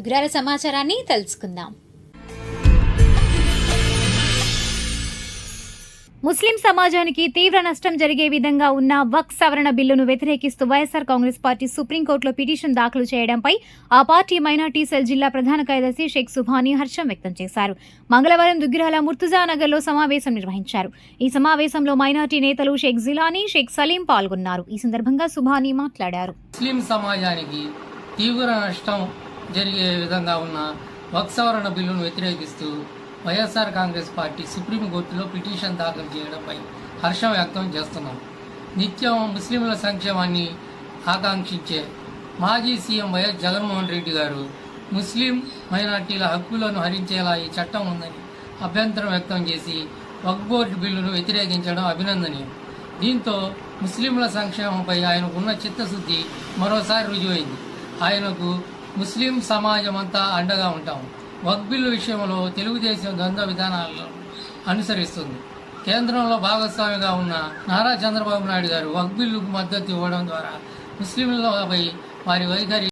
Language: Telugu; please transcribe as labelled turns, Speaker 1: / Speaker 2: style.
Speaker 1: వివరాల సమాచారాన్ని తెలుసుకుందాం.
Speaker 2: ముస్లిం సమాజానికి తీవ్ర నష్టం జరిగే విధంగా ఉన్న వక్ఫ్ సవరణ బిల్లును వ్యతిరేకిస్తూ వైఎస్సార్ కాంగ్రెస్ పార్టీ సుప్రీంకోర్టులో పిటిషన్ దాఖలు చేయడంపై ఆ పార్టీ మైనార్టీ సెల్ జిల్లా ప్రధాన కార్యదర్శి షేక్ సుభానీ హర్షం వ్యక్తం చేశారు. మంగళవారం దుగ్గిరాల ముర్తుజానగర్లో సమావేశం నిర్వహించారు. ఈ సమావేశంలో మైనార్టీ నేతలు షేక్ జిలానీ, షేక్ సలీం పాల్గొన్నారు. ఈ సందర్భంగా సుభానీ మాట్లాడారు.
Speaker 3: ముస్లిం సమాజానికి తీవ్ర నష్టం జరిగే విధంగా ఉన్న వక్ఫ్ సవరణ బిల్లును వ్యతిరేకిస్తూ వైఎస్ఆర్ కాంగ్రెస్ పార్టీ సుప్రీంకోర్టులో పిటిషన్ దాఖలు చేయడంపై హర్షం వ్యక్తం చేస్తున్నాం. నిత్యం ముస్లింల సంక్షేమాన్ని ఆకాంక్షించే మాజీ సీఎం వైఎస్ జగన్మోహన్ రెడ్డి గారు ముస్లిం మైనార్టీల హక్కులను హరించేలా ఈ చట్టం ఉందని అభ్యంతరం వ్యక్తం చేసి వక్ఫ్ బోర్డు బిల్లును వ్యతిరేకించడం అభినందనీయం. దీంతో ముస్లింల సంక్షేమంపై ఆయనకున్న చిత్తశుద్ధి మరోసారి రుజువైంది. ఆయనకు ముస్లిం సమాజం అంతా అండగా ఉంటాము. వక్ఫ్ బిల్లు విషయంలో తెలుగుదేశం ద్వంద్వ విధానాలను అనుసరిస్తుంది. కేంద్రంలో భాగస్వామిగా ఉన్న నారా చంద్రబాబు నాయుడు గారు వక్ఫ్ బిల్లుకు మద్దతు ఇవ్వడం ద్వారా ముస్లింలపై వారి వైఖరి